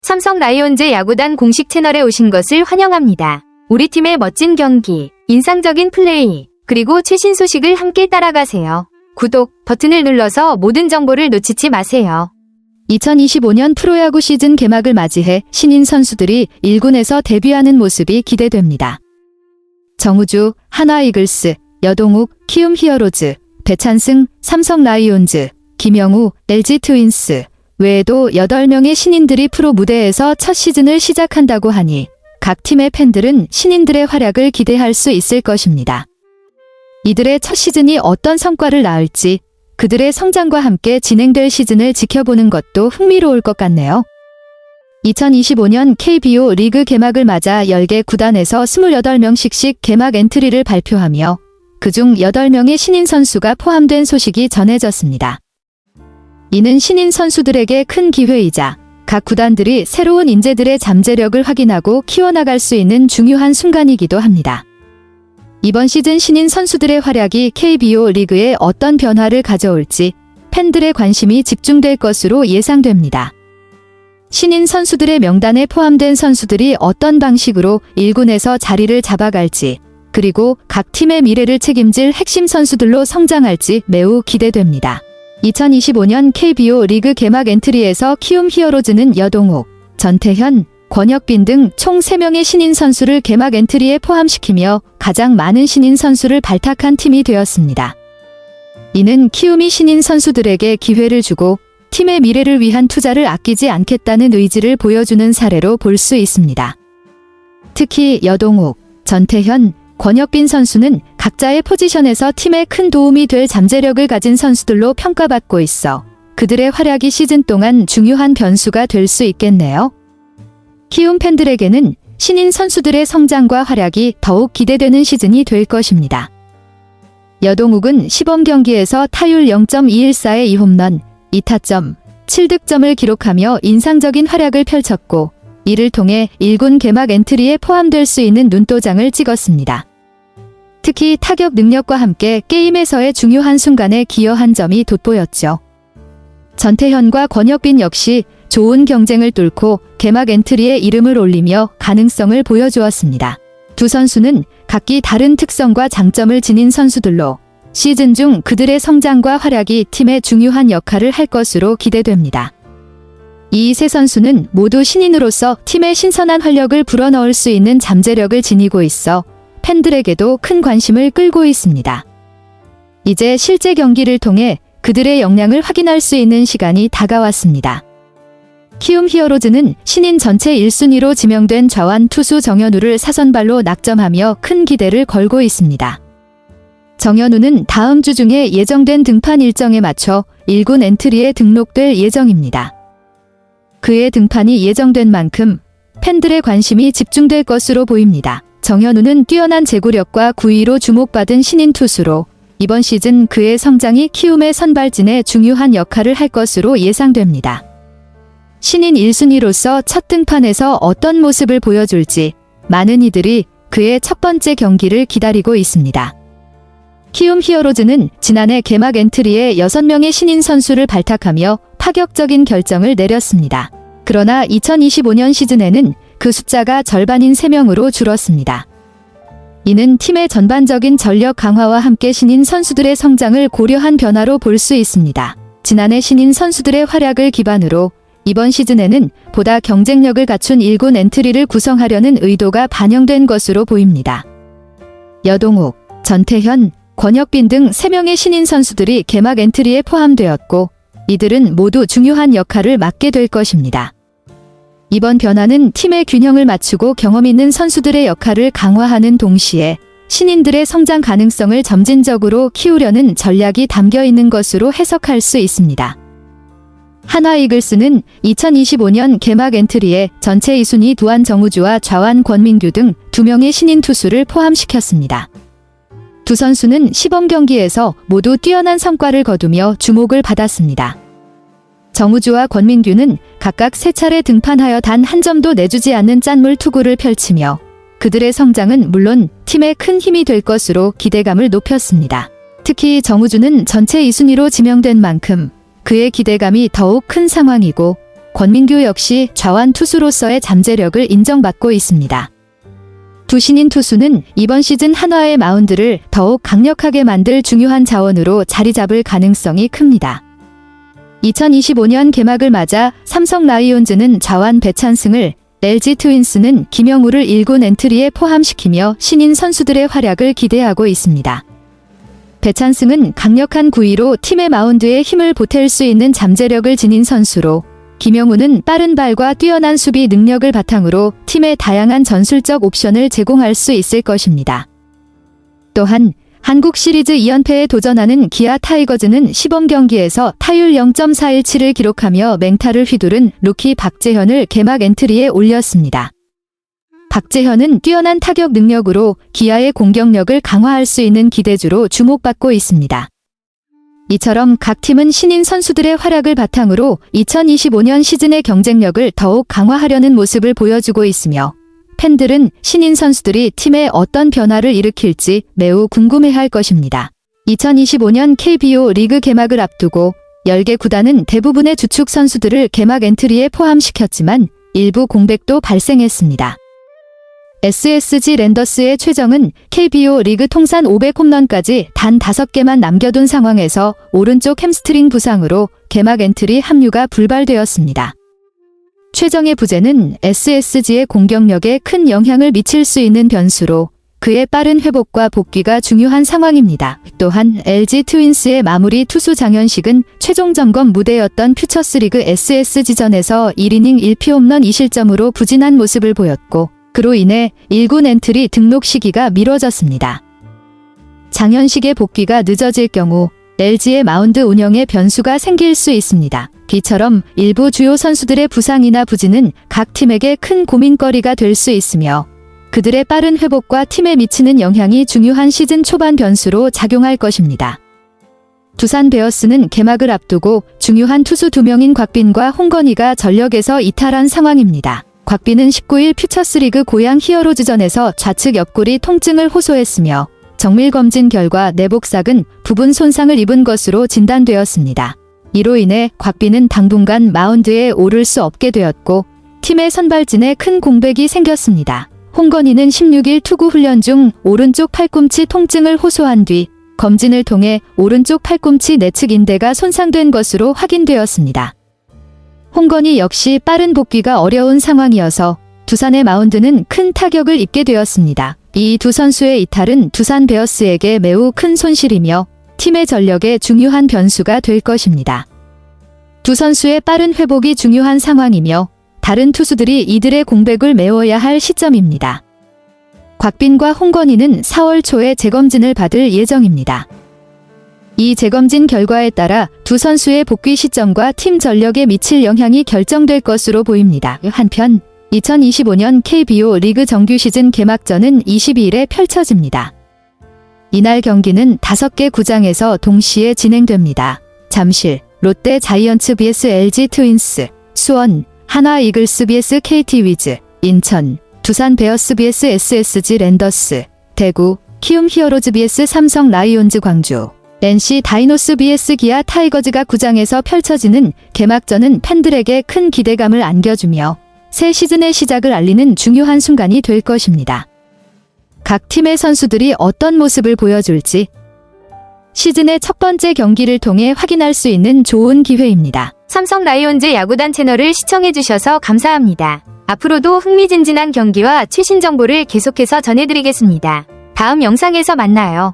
삼성 라이온즈 야구단 공식 채널에 오신 것을 환영합니다. 우리 팀의 멋진 경기, 인상적인 플레이, 그리고 최신 소식을 함께 따라가세요. 구독 버튼을 눌러서 모든 정보를 놓치지 마세요. 2025년 프로야구 시즌 개막을 맞이해 신인 선수들이 1군에서 데뷔하는 모습이 기대됩니다. 정우주, 한화 이글스, 여동욱, 키움 히어로즈, 배찬승, 삼성 라이온즈, 김영우, LG 트윈스 외에도 8명의 신인들이 프로 무대에서 첫 시즌을 시작한다고 하니 각 팀의 팬들은 신인들의 활약을 기대할 수 있을 것입니다. 이들의 첫 시즌이 어떤 성과를 낳을지 그들의 성장과 함께 진행될 시즌을 지켜보는 것도 흥미로울 것 같네요. 2025년 KBO 리그 개막을 맞아 10개 구단에서 28명씩씩 개막 엔트리를 발표하며 그중 8명의 신인 선수가 포함된 소식이 전해졌습니다. 이는 신인 선수들에게 큰 기회이자 각 구단들이 새로운 인재들의 잠재력을 확인하고 키워나갈 수 있는 중요한 순간이기도 합니다. 이번 시즌 신인 선수들의 활약이 KBO 리그에 어떤 변화를 가져올지 팬들의 관심이 집중될 것으로 예상됩니다. 신인 선수들의 명단에 포함된 선수들이 어떤 방식으로 1군에서 자리를 잡아갈지 그리고 각 팀의 미래를 책임질 핵심 선수들로 성장할지 매우 기대됩니다. 2025년 KBO 리그 개막 엔트리에서 키움 히어로즈는 여동욱, 전태현, 권혁빈 등 총 3명의 신인 선수를 개막 엔트리에 포함시키며 가장 많은 신인 선수를 발탁한 팀이 되었습니다. 이는 키움이 신인 선수들에게 기회를 주고 팀의 미래를 위한 투자를 아끼지 않겠다는 의지를 보여주는 사례로 볼 수 있습니다. 특히 여동욱, 전태현, 권혁빈 선수는 각자의 포지션에서 팀에 큰 도움이 될 잠재력을 가진 선수들로 평가받고 있어 그들의 활약이 시즌 동안 중요한 변수가 될 수 있겠네요. 키움 팬들에게는 신인 선수들의 성장과 활약이 더욱 기대되는 시즌이 될 것입니다. 여동욱은 시범 경기에서 타율 0.214의 2홈런, 2타점, 7득점을 기록하며 인상적인 활약을 펼쳤고 이를 통해 1군 개막 엔트리에 포함될 수 있는 눈도장을 찍었습니다. 특히 타격 능력과 함께 게임에서의 중요한 순간에 기여한 점이 돋보였죠. 전태현과 권혁빈 역시 좋은 경쟁을 뚫고 개막 엔트리에 이름을 올리며 가능성을 보여주었습니다. 두 선수는 각기 다른 특성과 장점을 지닌 선수들로 시즌 중 그들의 성장과 활약이 팀에 중요한 역할을 할 것으로 기대됩니다. 이 세 선수는 모두 신인으로서 팀의 신선한 활력을 불어넣을 수 있는 잠재력을 지니고 있어 팬들에게도 큰 관심을 끌고 있습니다. 이제 실제 경기를 통해 그들의 역량을 확인할 수 있는 시간이 다가왔습니다. 키움 히어로즈는 신인 전체 1순위로 지명된 좌완 투수 정현우를 사선발로 낙점하며 큰 기대를 걸고 있습니다. 정현우는 다음 주 중에 예정된 등판 일정에 맞춰 1군 엔트리에 등록될 예정입니다. 그의 등판이 예정된 만큼 팬들의 관심이 집중될 것으로 보입니다. 정현우는 뛰어난 제구력과 구위로 주목받은 신인 투수로 이번 시즌 그의 성장이 키움의 선발진에 중요한 역할을 할 것으로 예상됩니다. 신인 1순위로서 첫 등판에서 어떤 모습을 보여줄지 많은 이들이 그의 첫 번째 경기를 기다리고 있습니다. 키움 히어로즈는 지난해 개막 엔트리에 6명의 신인 선수를 발탁하며 파격적인 결정을 내렸습니다. 그러나 2025년 시즌에는 그 숫자가 절반인 3명으로 줄었습니다. 이는 팀의 전반적인 전력 강화와 함께 신인 선수들의 성장을 고려한 변화로 볼 수 있습니다. 지난해 신인 선수들의 활약을 기반으로 이번 시즌에는 보다 경쟁력을 갖춘 1군 엔트리를 구성하려는 의도가 반영된 것으로 보입니다. 여동욱, 전태현, 권혁빈 등 3명의 신인 선수들이 개막 엔트리에 포함되었고 이들은 모두 중요한 역할을 맡게 될 것입니다. 이번 변화는 팀의 균형을 맞추고 경험 있는 선수들의 역할을 강화하는 동시에 신인들의 성장 가능성을 점진적으로 키우려는 전략이 담겨 있는 것으로 해석할 수 있습니다. 한화 이글스는 2025년 개막 엔트리에 전체 2순위 두한 정우주와 좌완 권민규 등 2명의 신인 투수를 포함시켰습니다. 두 선수는 시범 경기에서 모두 뛰어난 성과를 거두며 주목을 받았습니다. 정우주와 권민규는 각각 3차례 등판하여 단 한 점도 내주지 않는 짠물 투구를 펼치며 그들의 성장은 물론 팀에 큰 힘이 될 것으로 기대감을 높였습니다. 특히 정우주는 전체 2순위로 지명된 만큼 그의 기대감이 더욱 큰 상황이고 권민규 역시 좌완 투수로서의 잠재력을 인정받고 있습니다. 두 신인 투수는 이번 시즌 한화의 마운드를 더욱 강력하게 만들 중요한 자원으로 자리 잡을 가능성이 큽니다. 2025년 개막을 맞아 삼성 라이온즈는 좌완 배찬승을, LG 트윈스는 김영우를 1군 엔트리에 포함시키며 신인 선수들의 활약을 기대하고 있습니다. 배찬승은 강력한 구위로 팀의 마운드에 힘을 보탤 수 있는 잠재력을 지닌 선수로, 김영우는 빠른 발과 뛰어난 수비 능력을 바탕으로 팀에 다양한 전술적 옵션을 제공할 수 있을 것입니다. 또한 한국 시리즈 2연패에 도전하는 기아 타이거즈는 시범 경기에서 타율 0.417을 기록하며 맹타를 휘두른 루키 박재현을 개막 엔트리에 올렸습니다. 박재현은 뛰어난 타격 능력으로 기아의 공격력을 강화할 수 있는 기대주로 주목받고 있습니다. 이처럼 각 팀은 신인 선수들의 활약을 바탕으로 2025년 시즌의 경쟁력을 더욱 강화하려는 모습을 보여주고 있으며, 팬들은 신인 선수들이 팀에 어떤 변화를 일으킬지 매우 궁금해할 것입니다. 2025년 KBO 리그 개막을 앞두고 10개 구단은 대부분의 주축 선수들을 개막 엔트리에 포함시켰지만 일부 공백도 발생했습니다. SSG 랜더스의 최정은 KBO 리그 통산 500홈런까지 단 5개만 남겨둔 상황에서 오른쪽 햄스트링 부상으로 개막 엔트리 합류가 불발되었습니다. 최정의 부재는 SSG의 공격력에 큰 영향을 미칠 수 있는 변수로 그의 빠른 회복과 복귀가 중요한 상황입니다. 또한 LG 트윈스의 마무리 투수 장현식은 최종 점검 무대였던 퓨처스리그 SSG전에서 1이닝 1피홈런 2실점으로 부진한 모습을 보였고, 그로 인해 1군 엔트리 등록 시기가 미뤄졌습니다. 장현식의 복귀가 늦어질 경우 LG의 마운드 운영에 변수가 생길 수 있습니다. 이처럼 일부 주요 선수들의 부상이나 부진은 각 팀에게 큰 고민거리가 될 수 있으며, 그들의 빠른 회복과 팀에 미치는 영향이 중요한 시즌 초반 변수로 작용할 것입니다. 두산 베어스는 개막을 앞두고 중요한 투수 2명인 곽빈과 홍건희가 전력에서 이탈한 상황입니다. 곽빈은 19일 퓨처스리그 고양 히어로즈전에서 좌측 옆구리 통증을 호소했으며, 정밀검진 결과 내복삭은 부분 손상을 입은 것으로 진단되었습니다. 이로 인해 곽빈은 당분간 마운드에 오를 수 없게 되었고, 팀의 선발진에 큰 공백이 생겼습니다. 홍건희는 16일 투구 훈련 중 오른쪽 팔꿈치 통증을 호소한 뒤 검진을 통해 오른쪽 팔꿈치 내측 인대가 손상된 것으로 확인되었습니다. 홍건희 역시 빠른 복귀가 어려운 상황이어서 두산의 마운드는 큰 타격을 입게 되었습니다. 이 두 선수의 이탈은 두산 베어스에게 매우 큰 손실이며 팀의 전력에 중요한 변수가 될 것입니다. 두 선수의 빠른 회복이 중요한 상황이며 다른 투수들이 이들의 공백을 메워야 할 시점입니다. 곽빈과 홍건희는 4월 초에 재검진을 받을 예정입니다. 이 재검진 결과에 따라 두 선수의 복귀 시점과 팀 전력에 미칠 영향이 결정될 것으로 보입니다. 한편 2025년 KBO 리그 정규 시즌 개막전은 22일에 펼쳐집니다. 이날 경기는 5개 구장에서 동시에 진행됩니다. 잠실, 롯데 자이언츠 vs LG 트윈스, 수원, 한화 이글스 vs KT 위즈, 인천, 두산 베어스 vs SSG 랜더스, 대구, 키움 히어로즈 vs 삼성 라이온즈 광주, NC 다이노스 vs 기아 타이거즈가 구장에서 펼쳐지는 개막전은 팬들에게 큰 기대감을 안겨주며 새 시즌의 시작을 알리는 중요한 순간이 될 것입니다. 각 팀의 선수들이 어떤 모습을 보여줄지 시즌의 첫 번째 경기를 통해 확인할 수 있는 좋은 기회입니다. 삼성 라이온즈 야구단 채널을 시청해주셔서 감사합니다. 앞으로도 흥미진진한 경기와 최신 정보를 계속해서 전해드리겠습니다. 다음 영상에서 만나요.